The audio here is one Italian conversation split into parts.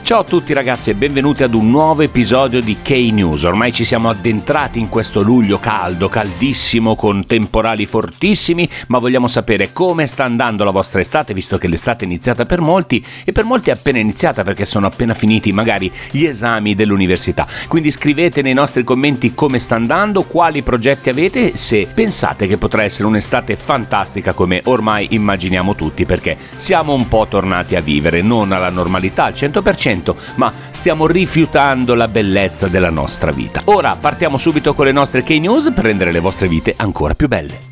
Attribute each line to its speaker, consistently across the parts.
Speaker 1: Ciao a tutti ragazzi e benvenuti ad un nuovo episodio di K-News. Ormai ci siamo addentrati in questo luglio caldo, caldissimo, con temporali fortissimi, ma vogliamo sapere come sta andando la vostra estate, visto che l'estate è iniziata per molti e per molti è appena iniziata perché sono appena finiti magari gli esami dell'università. Quindi scrivete nei nostri commenti come sta andando, quali progetti avete, se pensate che potrà essere un'estate fantastica come ormai immaginiamo tutti, perché siamo un po' tornati a vivere, non alla normalità al 100%, ma stiamo rifiutando la bellezza della nostra vita. Ora partiamo subito con le nostre K-News per rendere le vostre vite ancora più belle.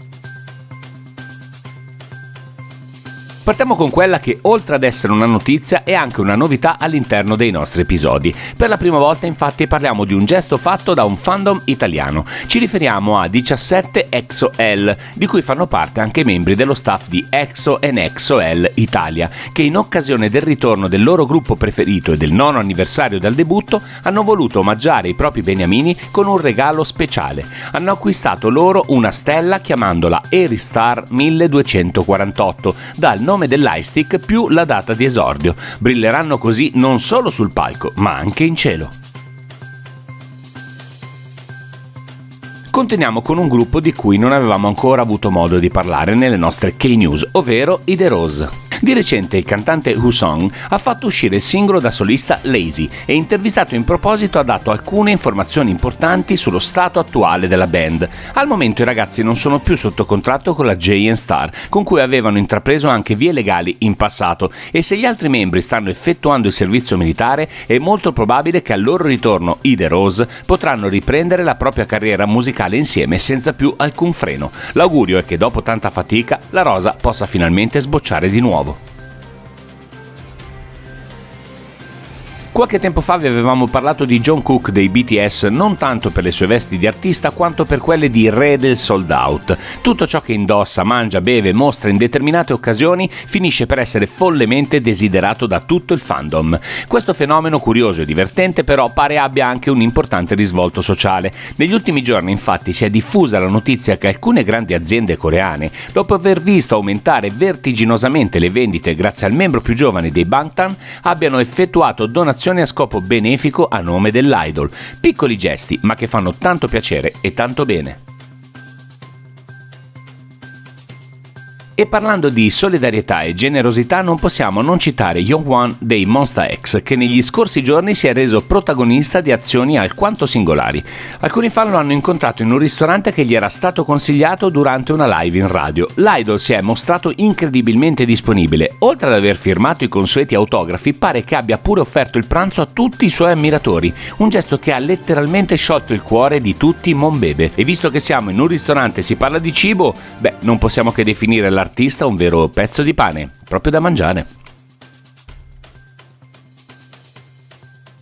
Speaker 1: Partiamo con quella che, oltre ad essere una notizia, è anche una novità all'interno dei nostri episodi. Per la prima volta, infatti, parliamo di un gesto fatto da un fandom italiano. Ci riferiamo a 17 EXO-L, di cui fanno parte anche i membri dello staff di EXO and EXO-L Italia, che in occasione del ritorno del loro gruppo preferito e del 9° anniversario dal debutto, hanno voluto omaggiare i propri beniamini con un regalo speciale. Hanno acquistato loro una stella chiamandola Eristar 1248, dal nome dell'iStick più la data di esordio. Brilleranno così non solo sul palco, ma anche in cielo. Continuiamo con un gruppo di cui non avevamo ancora avuto modo di parlare nelle nostre K-News, ovvero i The Rose. Di recente il cantante Woo-sung ha fatto uscire il singolo da solista Lazy e, intervistato in proposito, ha dato alcune informazioni importanti sullo stato attuale della band. Al momento i ragazzi non sono più sotto contratto con la J&Star, con cui avevano intrapreso anche vie legali in passato, e se gli altri membri stanno effettuando il servizio militare è molto probabile che al loro ritorno i The Rose potranno riprendere la propria carriera musicale insieme senza più alcun freno. L'augurio è che dopo tanta fatica la rosa possa finalmente sbocciare di nuovo. Qualche tempo fa vi avevamo parlato di Jungkook dei BTS non tanto per le sue vesti di artista quanto per quelle di re del sold out. Tutto ciò che indossa, mangia, beve, mostra in determinate occasioni finisce per essere follemente desiderato da tutto il fandom. Questo fenomeno curioso e divertente però pare abbia anche un importante risvolto sociale. Negli ultimi giorni infatti si è diffusa la notizia che alcune grandi aziende coreane, dopo aver visto aumentare vertiginosamente le vendite grazie al membro più giovane dei Bangtan, abbiano effettuato donazioni a scopo benefico a nome dell'idol. Piccoli gesti, ma che fanno tanto piacere e tanto bene. E parlando di solidarietà e generosità non possiamo non citare Youngwon dei Monsta X, che negli scorsi giorni si è reso protagonista di azioni alquanto singolari. Alcuni fan lo hanno incontrato in un ristorante che gli era stato consigliato durante una live in radio. L'idol si è mostrato incredibilmente disponibile. Oltre ad aver firmato i consueti autografi, pare che abbia pure offerto il pranzo a tutti i suoi ammiratori, un gesto che ha letteralmente sciolto il cuore di tutti i Monbebe. E visto che siamo in un ristorante e si parla di cibo, non possiamo che definire l'artista un vero pezzo di pane, proprio da mangiare.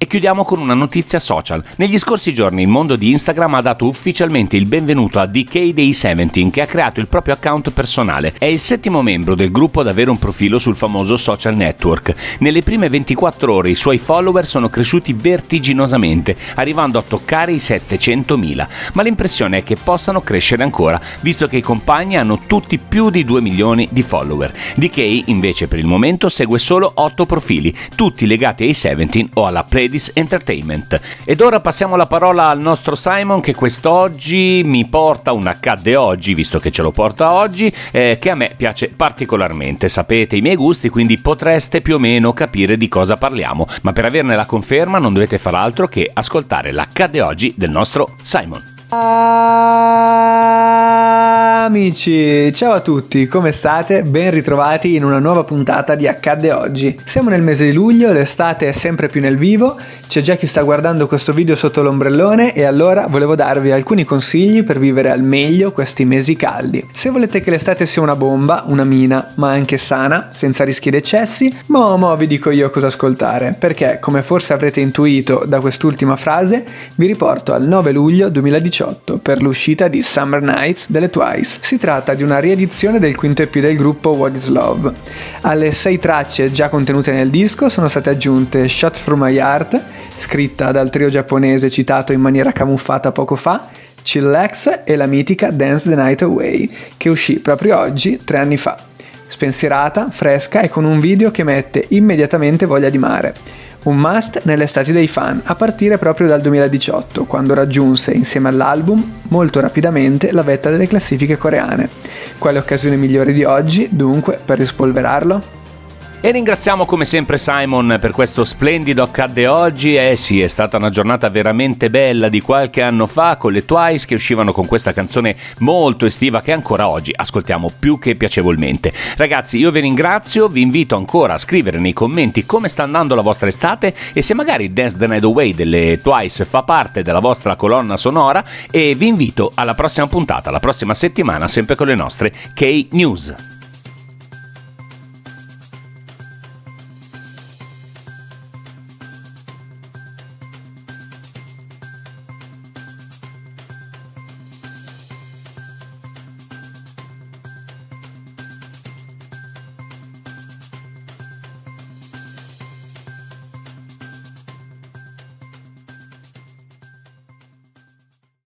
Speaker 1: E chiudiamo con una notizia social. Negli scorsi giorni il mondo di Instagram ha dato ufficialmente il benvenuto a DK dei 17, che ha creato il proprio account personale. È il 7° membro del gruppo ad avere un profilo sul famoso social network. Nelle prime 24 ore i suoi follower sono cresciuti vertiginosamente, arrivando a toccare i 700.000. Ma l'impressione è che possano crescere ancora, visto che i compagni hanno tutti più di 2 milioni di follower. DK invece per il momento segue solo 8 profili, tutti legati ai 17 o alla Pledis Entertainment. Ed ora passiamo la parola al nostro Simon, che quest'oggi mi porta un accadde oggi, visto che ce lo porta oggi, che a me piace particolarmente. Sapete i miei gusti, quindi potreste più o meno capire di cosa parliamo, ma per averne la conferma non dovete far altro che ascoltare l'accadde oggi del nostro Simon.
Speaker 2: Amici, ciao a tutti, come state? Ben ritrovati in una nuova puntata di Accadde Oggi. Siamo nel mese di luglio, l'estate è sempre più nel vivo, c'è già chi sta guardando questo video sotto l'ombrellone e allora volevo darvi alcuni consigli per vivere al meglio questi mesi caldi. Se volete che l'estate sia una bomba, una mina, ma anche sana, senza rischi ed eccessi, mo vi dico io cosa ascoltare, perché come forse avrete intuito da quest'ultima frase, vi riporto al 9 luglio 2018 per l'uscita di Summer Nights delle Twice. Si tratta di una riedizione del quinto EP del gruppo What Is Love. Alle 6 tracce già contenute nel disco sono state aggiunte Shot Through My Heart, scritta dal trio giapponese citato in maniera camuffata poco fa, Chillax e la mitica Dance the Night Away, che uscì proprio oggi, 3 anni fa. Spensierata, fresca e con un video che mette immediatamente voglia di mare. Un must nelle estati dei fan, a partire proprio dal 2018, quando raggiunse, insieme all'album, molto rapidamente la vetta delle classifiche coreane. Quale occasione migliore di oggi, dunque, per rispolverarlo?
Speaker 1: E ringraziamo come sempre Simon per questo splendido accadde oggi. Sì, è stata una giornata veramente bella di qualche anno fa con le Twice che uscivano con questa canzone molto estiva che ancora oggi ascoltiamo più che piacevolmente. Ragazzi, io vi ringrazio, vi invito ancora a scrivere nei commenti come sta andando la vostra estate e se magari Dance the Night Away delle Twice fa parte della vostra colonna sonora, e vi invito alla prossima puntata, la prossima settimana, sempre con le nostre K-News.